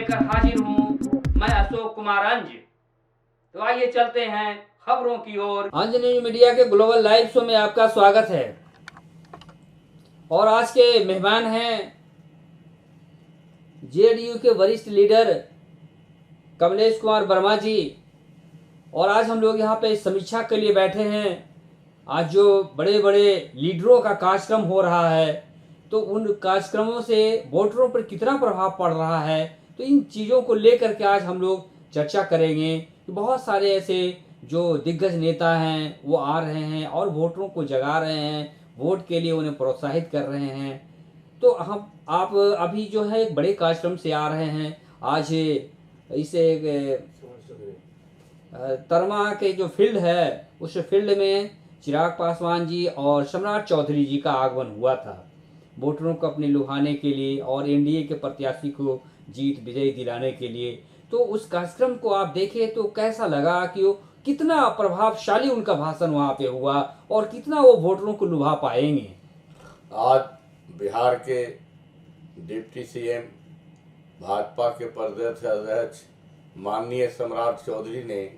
लेकर हाजिर हूँ मैं अशोक कुमार अंज। तो आइए चलते हैं खबरों की ओर। अंज न्यूज मीडिया के ग्लोबल लाइव शो में आपका स्वागत है और आज के मेहमान हैं जेडीयू के वरिष्ठ लीडर कमलेश कुमार वर्मा जी। और आज हम लोग यहाँ पे समीक्षा के लिए बैठे हैं। आज जो बड़े बड़े लीडरों का कार्यक्रम हो रहा है तो उन कार्यक्रमों से वोटरों पर कितना प्रभाव पड़ रहा है, तो इन चीज़ों को लेकर के आज हम लोग चर्चा करेंगे कि बहुत सारे ऐसे जो दिग्गज नेता हैं वो आ रहे हैं और वोटरों को जगा रहे हैं, वोट के लिए उन्हें प्रोत्साहित कर रहे हैं। तो हम आप अभी जो है एक बड़े कार्यक्रम से आ रहे हैं। आज इसे तरमा के जो फील्ड है उस फील्ड में चिराग पासवान जी और सम्राट चौधरी जी का आगमन हुआ था वोटरों को अपने लुभाने के लिए और एनडीए के प्रत्याशी को जीत विजयी दिलाने के लिए। तो उस कार्यक्रम को आप देखें तो कैसा लगा कि वो कितना प्रभावशाली उनका भाषण वहाँ पे हुआ और कितना वो वोटरों को लुभा पाएंगे। आज बिहार के डिप्टी सीएम भाजपा के प्रदेश अध्यक्ष माननीय सम्राट चौधरी ने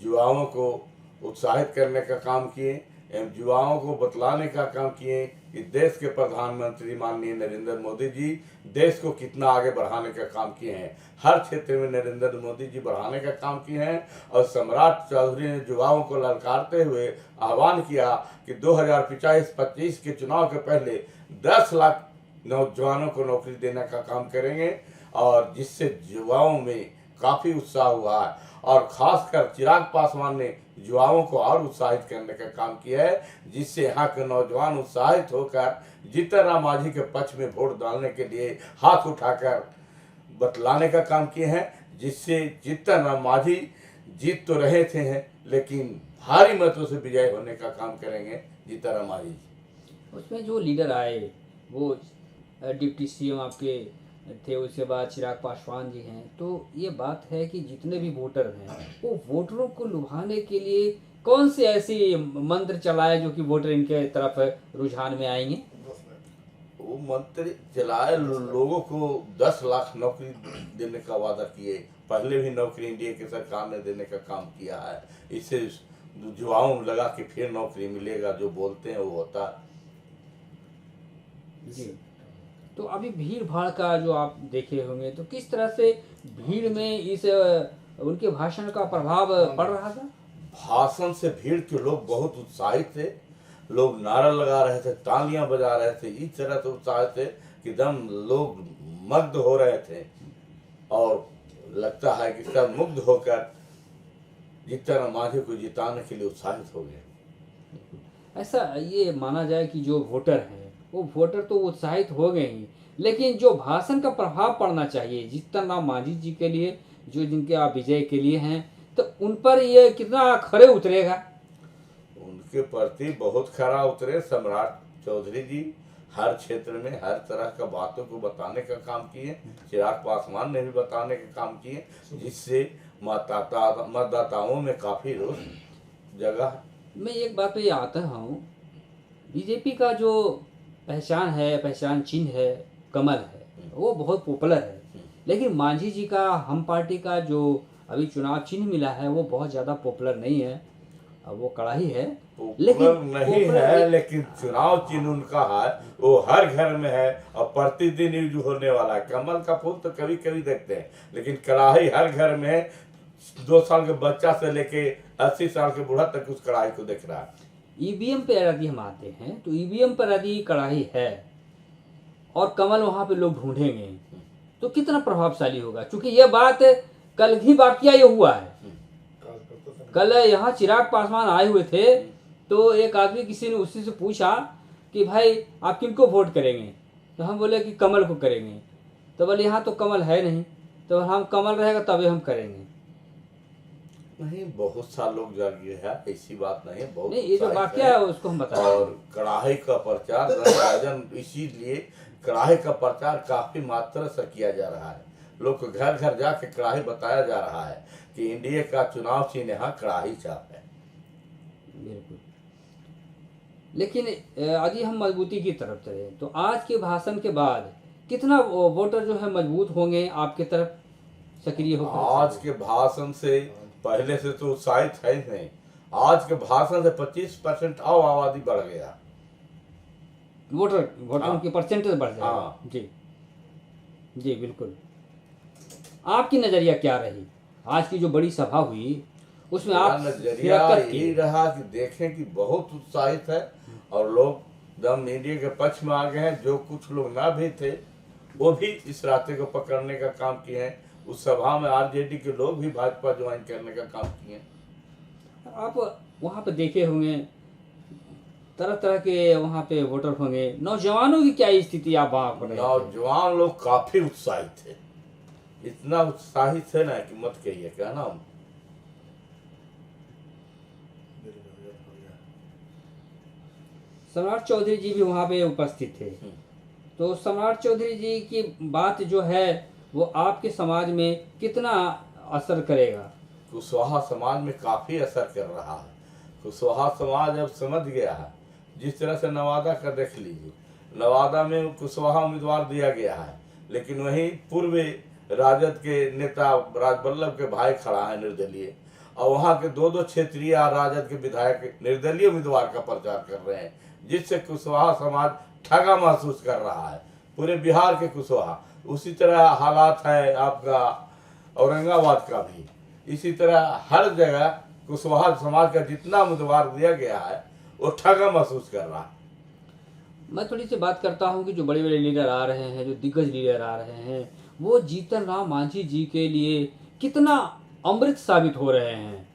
युवाओं को उत्साहित करने का काम किए एवं युवाओं को बतलाने का काम किए कि देश के प्रधानमंत्री माननीय नरेंद्र मोदी जी देश को कितना आगे बढ़ाने का काम किए हैं। हर क्षेत्र में नरेंद्र मोदी जी बढ़ाने का काम किए हैं और सम्राट चौधरी ने युवाओं को ललकारते हुए आह्वान किया कि 2025 के चुनाव के पहले 10 लाख नौजवानों को नौकरी देने का काम करेंगे और जिससे युवाओं में काफ़ी उत्साह हुआ है और खासकर चिराग पासवान ने युवाओं को और उत्साहित करने का काम किया है, जिससे यहाँ के नौजवान उत्साहित होकर जीतन राम मांझी के पक्ष में वोट डालने के लिए हाथ उठाकर बतलाने का काम किए हैं, जिससे जीतन राम मांझी जीत तो रहे थे हैं लेकिन भारी मतों से विजय होने का काम करेंगे जीतन राम मांझी। उसमें जो लीडर आए वो डिप्टी सीएम आपके थे, उसके बाद चिराग पासवान जी हैं। तो ये बात है कि जितने भी वोटर हैं वो वोटरों को लुभाने के लिए कौन से ऐसी मंत्र चलाए जो कि वोटर इनके तरफ रुझान में आएंगे। वो मंत्र चलाए लोगों को 10 लाख नौकरी देने का वादा किए। पहले भी नौकरी इंडिया की सरकार ने देने का काम किया है। इससे युवाओं में लगा कि फिर नौकरी मिलेगा, जो बोलते हैं वो होता है। जी, तो अभी भीड़ भाड़ का जो आप देखे होंगे तो किस तरह से भीड़ में इस उनके भाषण का प्रभाव पड़ रहा था। भाषण से भीड़ के लोग बहुत उत्साहित थे, लोग नारा लगा रहे थे, तालियां बजा रहे थे, इस तरह से उत्साहित थे कि एकदम लोग मुग्ध हो रहे थे और लगता है कि सब मुग्ध होकर जीतन राम मांझी को जिताने के लिए उत्साहित हो गए। ऐसा ये माना जाए कि जो वोटर हैं वो वोटर तो उत्साहित हो गए ही, लेकिन जो भाषण का प्रभाव पड़ना चाहिए जीतन राम मांझी जी के लिए, जो जिनके आप विजय के लिए हैं, तो उन पर ये कितना खरे उतरेगा। उनके प्रति बहुत खरा उतरे। सम्राट चौधरी जी हर क्षेत्र में हर तरह का बातों को बताने का काम किए। चिराग पासवान ने भी बताने का काम किए, जिससे मतदाताओं में काफी रोष जगह। मैं एक बात पे ये आता हूँ, बीजेपी का जो पहचान है, पहचान चिन्ह है, कमल है, वो बहुत पॉपुलर है। लेकिन मांझी जी का हम पार्टी का जो अभी चुनाव चिन्ह मिला है वो बहुत ज़्यादा पॉपुलर नहीं है। अब वो कड़ाही है लेकिन चुनाव चिन्ह उनका है, वो हर घर में है और प्रतिदिन यूज होने वाला है। कमल का फूल तो कभी कभी देखते हैं, लेकिन कड़ाही हर घर में है। 2 साल के बच्चा से लेके 80 साल के बूढ़ा तक उस कड़ाही को देख रहा है। ईवीएम पे यदि हम आते हैं तो ईवीएम पर यदि कड़ाही है और कमल वहां पे लोग ढूंढेंगे तो कितना प्रभावशाली होगा। क्योंकि यह बात कल ही वाकया ये हुआ है। कल यहाँ चिराग पासवान आए हुए थे तो एक आदमी किसी ने उसी से पूछा कि भाई आप किनको वोट करेंगे, तो हम बोले कि कमल को करेंगे। तो बोले यहाँ तो कमल है नहीं। तो हम कमल रहेगा तभी हम करेंगे। नहीं, बहुत सारे लोग जागे है, ऐसी बात नहीं है। बहुत नहीं, ये जो वाकया है उसको हम बता। और कड़ाही का प्रचार राजन, इसीलिए कड़ाही का प्रचार काफी मात्रा से किया जा रहा है। लोग को घर घर जाके कड़ाही बताया जा रहा है कि इंडिया का चुनाव चिन्ह यहाँ कड़ाही चाप है। बिल्कुल। लेकिन यदि हम मजबूती की तरफ चले तो आज के भाषण के बाद कितना वोटर जो है मजबूत होंगे आपके तरफ। सक्रिय होकर आज के भाषण से पहले से तो उत्साहित है ही नहीं। आज के भाषण से 25% और आबादी बढ़ गया। वोटरों की परसेंटेज बढ़ जाएगा। हाँ। जी जी बिल्कुल। आपकी नज़रिया क्या रही आज की जो बड़ी सभा हुई उसमें मेरा आप नजरिया शिरकत की? यही रहा कि देखें कि बहुत उत्साहित है और लोग दम इंडिया के पक्ष में आ गए हैं। जो कुछ लोग ना भी थे वो भी इस रास्ते को पकड़ने का काम किए हैं। उस सभा में आरजेडी के लोग भी भाजपा ज्वाइन करने का काम किए हैं। आप वहाँ पे देखे होंगे तरह तरह के वहाँ पे वोटर होंगे। नौजवानों की क्या स्थिति आप वहाँ पर? नौजवान लोग काफी उत्साहित थे, इतना उत्साहित है ना कि मत कहिए। क्या नाम? सम्राट चौधरी जी भी वहाँ पे उपस्थित थे। तो सम्राट चौधरी जी की बात जो है वो आपके समाज में कितना असर करेगा? कुशवाहा समाज में काफी असर कर रहा है। कुशवाहा समाज अब समझ गया है। जिस तरह से नवादा का देख लीजिए, नवादा में कुशवाहा उम्मीदवार दिया गया है, लेकिन वहीं पूर्व राजद के नेता राजबल्लभ के भाई खड़ा है निर्दलीय, और वहाँ के दो क्षेत्रीय राजद के विधायक निर्दलीय उम्मीदवार का प्रचार कर रहे हैं, जिससे कुशवाहा समाज ठगा महसूस कर रहा है। पूरे बिहार के कुशवाहा उसी तरह हालात है आपका औरंगाबाद का भी। इसी तरह हर जगह कुशवाहा समाज का जितना उम्मीदवार दिया गया है वो ठगा महसूस कर रहा है। मैं थोड़ी सी बात करता हूँ कि जो बड़े बड़े लीडर आ रहे हैं, जो दिग्गज लीडर आ रहे हैं, वो जीतन राम मांझी जी के लिए कितना अमृत साबित हो रहे हैं?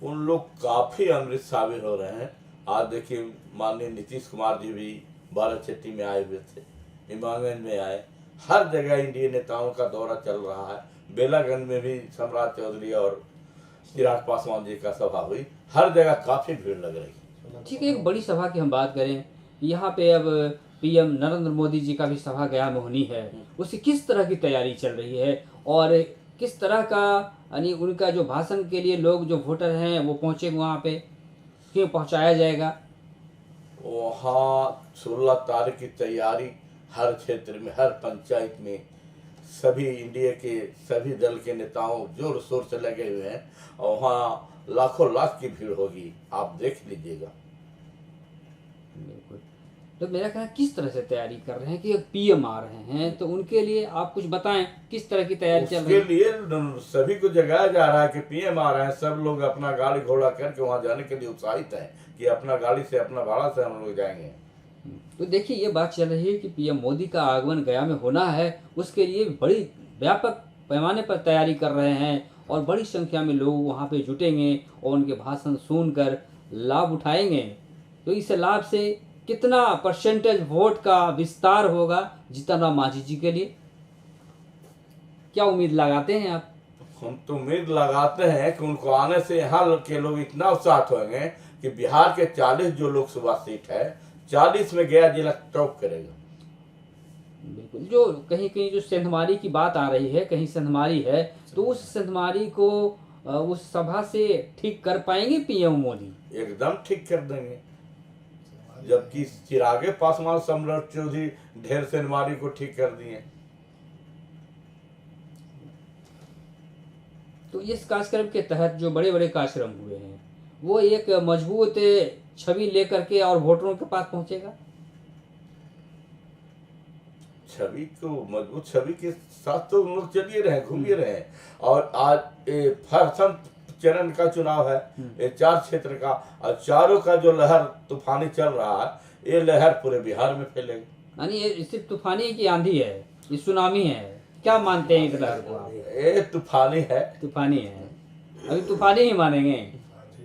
उन लोग काफी अमृत साबित हो रहे हैं। आज देखिए माननीय नीतीश कुमार जी भी बाराचट्टी में आए हुए थे, इमामगंज में आए। हर जगह इंडिया नेताओं का दौरा चल रहा है। बेलागंज में भी सम्राट चौधरी और चिराग पासवान जी का सभा हुई। हर जगह काफी भीड़ लग रही है। ठीक है, एक बड़ी सभा की हम बात करें, यहाँ पे अब पीएम नरेंद्र मोदी जी का भी सभा गया में होनी है। उसकी किस तरह की तैयारी चल रही है और किस तरह का यानी उनका जो भाषण के लिए लोग जो वोटर हैं वो पहुँचेंगे वहाँ पे, क्यों पहुँचाया जाएगा? वहाँ 16 तारीख की तैयारी हर क्षेत्र में, हर पंचायत में सभी इंडिया के सभी दल के नेताओं जोर शोर से लगे हुए हैं और वहाँ लाखों लाख की भीड़ होगी, आप देख लीजिएगा। बिल्कुल। तो मेरा कहना किस तरह से तैयारी कर रहे हैं कि पीएम आ रहे हैं, तो उनके लिए आप कुछ बताएं किस तरह की तैयारी चल रही है? उसके लिए सभी को जगाया जा रहा है कि पीएम आ रहे हैं। सब लोग अपना गाड़ी घोड़ा करके वहाँ जाने के लिए उत्साहित हैं कि अपना गाड़ी से, अपना भाड़ा से हम लोग जाएंगे। तो देखिए ये बात चल रही है कि पीएम मोदी का आगमन गया में होना है, उसके लिए बड़ी व्यापक पैमाने पर तैयारी कर रहे हैं और बड़ी संख्या में लोग वहाँ पे जुटेंगे और उनके भाषण सुनकर लाभ उठाएंगे। तो इस लाभ से कितना परसेंटेज वोट का विस्तार होगा जीतन राम मांझी जी के लिए? क्या उम्मीद लगाते हैं आप? हम तो उम्मीद लगाते हैं कि उनको आने से यहाँ के लोग इतना उत्साहित होंगे कि बिहार के 40 जो लोकसभा सीट है 40 में गया जिला टॉप करेगा। बिल्कुल। जो कहीं कहीं जो सेंधमारी की बात आ रही है, कहीं सेंधमारी है, तो उस सेंधमारी को उस सभा से ठीक कर पाएंगे पीएम मोदी? एकदम ठीक कर देंगे। जबकि चिरागे पासवान, सम्राट चौधरी ढेर सेंधमारी को ठीक कर दिए। तो इस कार्यक्रम के तहत जो बड़े बड़े कार्यक्रम हुए हैं वो एक मजबूत छवि लेकर के और वोटरों के पास पहुंचेगा। छवि को मजबूत छवि के साथ तो हम लोग चलिए रहे, घूमिए रहे। और आज प्रथम चरण का चुनाव है, ये 4 क्षेत्र का, और चारों का जो लहर तूफानी चल रहा है, ये लहर पूरे बिहार में फैलेगी। यानी ये सिर्फ तूफानी की आंधी है, ये सुनामी है? क्या मानते हैं इस लहर को आप? ये तूफानी है। तूफानी है, अभी तूफानी ही मानेंगे,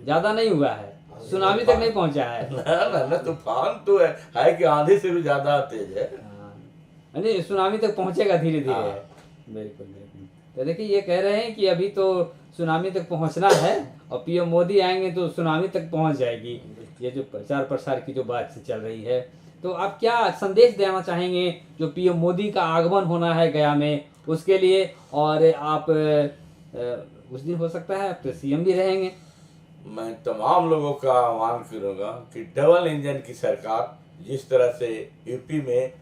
ज्यादा नहीं हुआ है, सुनामी तक नहीं पहुंचा है। ना तूफान तो है कि आंधी से भी ज्यादा तेज है। नहीं, सुनामी तक पहुंचेगा धीरे धीरे। बिल्कुल बिल्कुल। तो देखिए ये कह रहे हैं कि अभी तो सुनामी तक पहुंचना है और पीएम मोदी आएंगे तो सुनामी तक पहुंच जाएगी। ये जो प्रचार प्रसार की जो बात चल रही है, तो आप क्या संदेश देना चाहेंगे जो पीएम मोदी का आगमन होना है गया में उसके लिए? और आप उस दिन हो सकता है आप तो सीएम भी रहेंगे। मैं तमाम लोगों का आह्वान करूंगा कि डबल इंजन की सरकार, जिस तरह से यूपी में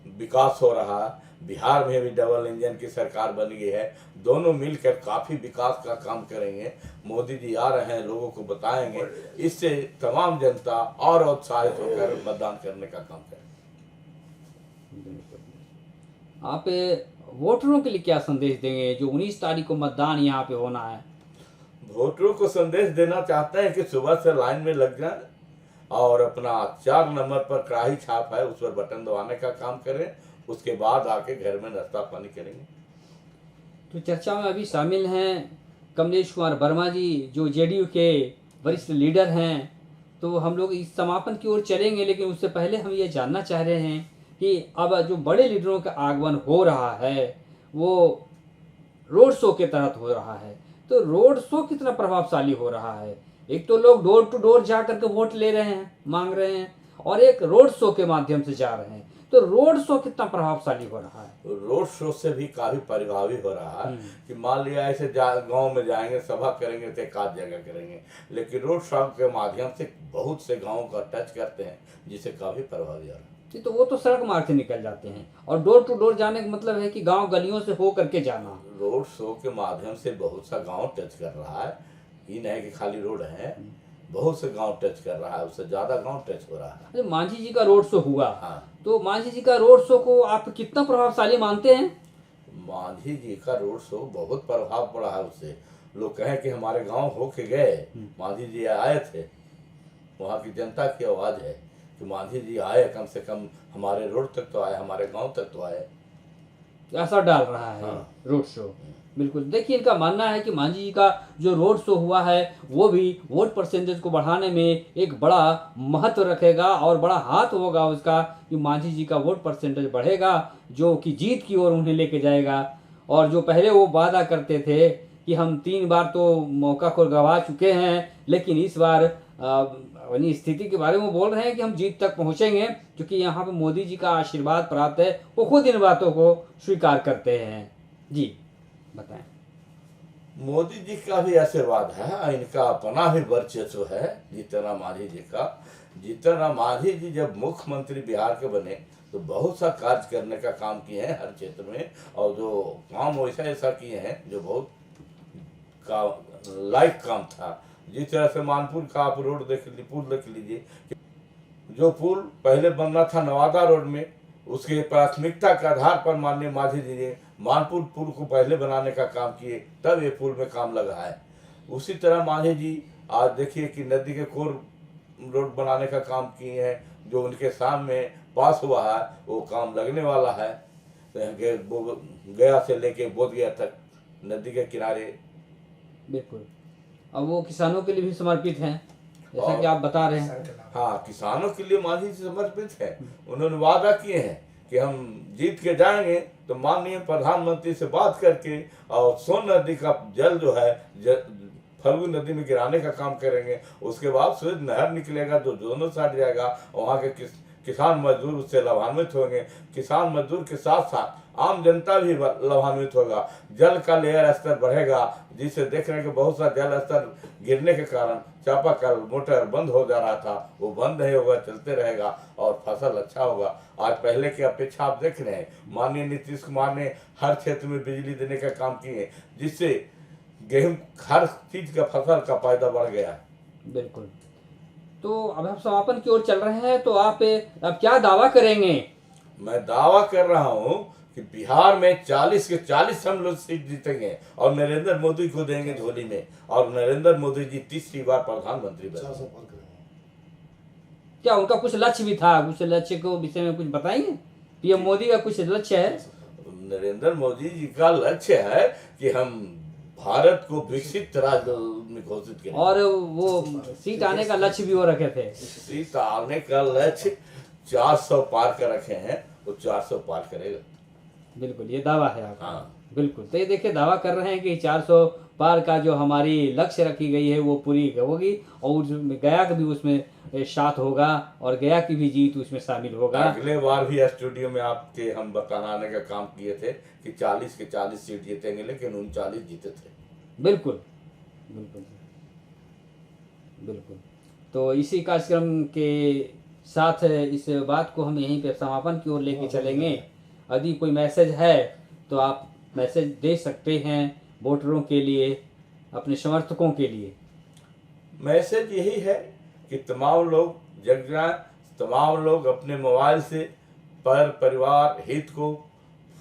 विकास हो रहा है, बिहार में भी डबल इंजन की सरकार बन गई है। दोनों मिलकर काफ़ी विकास का काम करेंगे। मोदी जी आ रहे हैं, लोगों को बताएंगे, इससे तमाम जनता और उत्साहित होकर मतदान करने का काम करेंगे। आप वोटरों के लिए क्या संदेश देंगे जो 19 तारीख को मतदान यहाँ पे होना है? वोटरों को संदेश देना चाहते हैं कि सुबह से लाइन में लग जाएं और अपना 4 नंबर पर कड़ाही छाप है उस पर बटन दबाने का काम करें, उसके बाद आके घर में नाश्ता पानी करेंगे। तो चर्चा में अभी शामिल हैं कमलेश कुमार वर्मा जी, जो जेडीयू के वरिष्ठ लीडर हैं। तो हम लोग इस समापन की ओर चलेंगे, लेकिन उससे पहले हम ये जानना चाह रहे हैं कि अब जो बड़े लीडरों का आगमन हो रहा है वो रोड शो के तहत हो रहा है। तो रोड शो कितना प्रभावशाली हो रहा है? एक तो लोग डोर टू डोर जा करके वोट ले रहे हैं, मांग रहे हैं, और एक रोड शो के माध्यम से जा रहे हैं। तो रोड शो कितना प्रभावशाली हो रहा है? रोड शो से भी काफी प्रभावी हो रहा है कि मान लिया ऐसे गांव में जाएंगे, सभा करेंगे तो एक आध जगह करेंगे, लेकिन रोड शो के माध्यम से बहुत से गांवों का टच करते हैं, जिससे काफी प्रभावी हो रहा है। तो वो तो सड़क मार्ग से निकल जाते हैं, और डोर टू डोर जाने का मतलब है कि गांव गलियों से हो करके जाना। रोड शो के माध्यम से बहुत सा गांव टच कर रहा है, ये नहीं कि खाली रोड है, बहुत से गांव टच कर रहा है, उससे ज्यादा गांव टच हो रहा है। अरे मांझी जी का रोड शो हुआ, हाँ, तो मांझी जी का रोड शो को आप कितना प्रभावशाली मानते हैं? मांझी जी का रोड शो बहुत प्रभाव पड़ा है उससे। लोग कहें कि हमारे गांव होके गए, मांझी जी आए थे, वहाँ की जनता की आवाज है कि मांझी जी आए, कम से कम हमारे रोड तक तो आए, हमारे गांव तक तो आए। असर डाल रहा है हाँ। Road show. बिल्कुल, देखिए इनका मानना है कि मांझी जी का जो रोड शो हुआ है वो भी वोट परसेंटेज को बढ़ाने में एक बड़ा महत्व रखेगा, और बड़ा हाथ होगा उसका कि मांझी जी का वोट परसेंटेज बढ़ेगा, जो कि जीत की ओर उन्हें लेके जाएगा। और जो पहले वो वादा करते थे कि हम 3 बार तो मौका को गंवा चुके हैं, लेकिन इस बार अपनी स्थिति के बारे में बोल रहे हैं कि हम जीत तक पहुंचेंगे, क्योंकि यहाँ पे मोदी जी का आशीर्वाद प्राप्त है। वो खुद इन बातों को स्वीकार करते हैं। जी बताएं। मोदी जी का भी आशीर्वाद है, इनका अपना भी वर्चस्व है। जितना मांझी जी जब मुख्यमंत्री बिहार के बने तो बहुत सा कार्य करने का काम किए हैं हर क्षेत्र में, और जो काम ऐसा किए हैं जो बहुत लाइक काम था। जिस तरह से मानपुर का आप रोड पुल देख लीजिए, जो पुल पहले बनना था नवादा रोड में, उसके प्राथमिकता के आधार पर माननीय मांझी जी ने मानपुर पुल को पहले बनाने का काम किए, तब ये पुल में काम लगा है। उसी तरह मांझी जी आज देखिए कि नदी के कोर रोड बनाने का काम किए हैं, जो उनके सामने पास हुआ है वो काम लगने वाला है। गया से लेके बोधगया तक नदी के किनारे। बिल्कुल, अब वो किसानों के लिए भी समर्पित हैं, जैसा कि आप बता रहे हैं। हाँ, किसानों के लिए मांझी जी समर्पित है। उन्होंने वादा किए हैं कि हम जीत के जाएंगे तो माननीय प्रधानमंत्री से बात करके और सोन नदी का जल जो है फल्गु नदी में गिराने का काम करेंगे। उसके बाद सूरज नहर निकलेगा जो दोनों साइड जाएगा, वहाँ के किसान मजदूर उससे लाभान्वित होंगे। किसान मजदूर के साथ साथ आम जनता भी लाभान्वित होगा। जल का लेयर स्तर बढ़ेगा, जिससे देख रहे हैं कि बहुत सा जल स्तर गिरने के कारण चापाकल मोटर बंद हो जा रहा था, वो बंद नहीं होगा, चलते रहेगा और फसल अच्छा होगा। आज पहले की अपेक्षा आप देख रहे हैं, माननीय नीतीश कुमार ने हर क्षेत्र में बिजली देने का काम किए, जिससे गेहूं हर चीज का फसल का पैदा बढ़ गया। बिल्कुल, तो अब हम समापन की ओर चल रहे हैं, तो आप अब क्या दावा करेंगे? मैं दावा कर रहा हूं कि बिहार में 40 के 40 हम लोग सीट जीतेंगे और नरेंद्र मोदी को देंगे झोली में, और नरेंद्र मोदी जी तीसरी बार प्रधानमंत्री बनेंगे। क्या उनका कुछ लक्ष्य भी था? कुछ लक्ष्य को विषय में कुछ बताएंगे? पीएम मोदी का कुछ लक्ष्य है? नरेंद्र मोदी जी का लक्ष्य है कि हम भारत को विकसित राज्य में घोषित करें, और वो सीट आने का लक्ष्य भी वो रखे थे। सीट आने का लक्ष्य 400 पार कर रखे हैं, वो 400 पार करेगा। बिल्कुल, ये दावा है आपका। हाँ, बिल्कुल, तो ये देखिए दावा कर रहे हैं कि 400 पार का जो हमारी लक्ष्य रखी गई है वो पूरी होगी, और गया का भी उसमें साथ होगा, और गया की भी जीत उसमें शामिल होगा। अगले बार भी स्टूडियो में आपके हम बताने का काम किए थे कि 40 के 40 सीट जीतेंगे, लेकिन 39 जीते थे। बिल्कुल बिल्कुल बिल्कुल। तो इसी कार्यक्रम के साथ इस बात को हम यहीं पे समापन की ओर लेके चलेंगे, यदि कोई मैसेज है तो आप मैसेज दे सकते हैं वोटरों के लिए, अपने समर्थकों के लिए। मैसेज यही है कि तमाम लोग जग जाएं, तमाम लोग अपने मोबाइल से परिवार हित को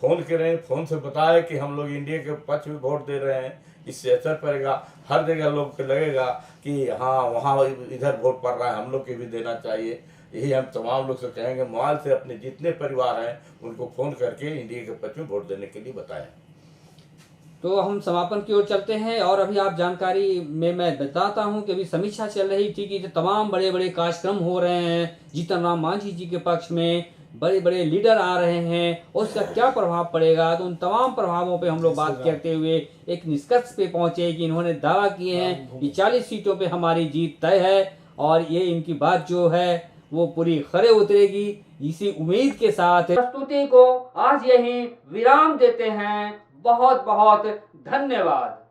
फ़ोन करें, फ़ोन से बताएं कि हम लोग इंडिया के पक्ष में वोट दे रहे हैं। इससे असर पड़ेगा, हर जगह लोग को लगेगा कि हाँ वहाँ इधर वोट पड़ रहा है, हम लोग के भी देना चाहिए। यही हम तमाम लोग से कहेंगे, मोबाइल से अपने जितने परिवार हैं उनको फ़ोन करके इंडिया के पक्ष में वोट देने के लिए बताएं। तो हम समापन की ओर चलते हैं और अभी आप जानकारी में मैं बताता हूं कि अभी समीक्षा चल रही थी कि जो तमाम बड़े बड़े कार्यक्रम हो रहे हैं, जीतन राम मांझी जी के पक्ष में बड़े बड़े लीडर आ रहे हैं, उसका क्या प्रभाव पड़ेगा। तो उन तमाम प्रभावों पे हम लोग बात करते हुए एक निष्कर्ष पे पहुंचे कि इन्होंने दावा किए हैं कि 40 सीटों पे हमारी जीत तय है और ये इनकी बात जो है वो पूरी खरे उतरेगी। इसी उम्मीद के साथ प्रस्तुति को आज यही विराम देते हैं। बहुत बहुत धन्यवाद।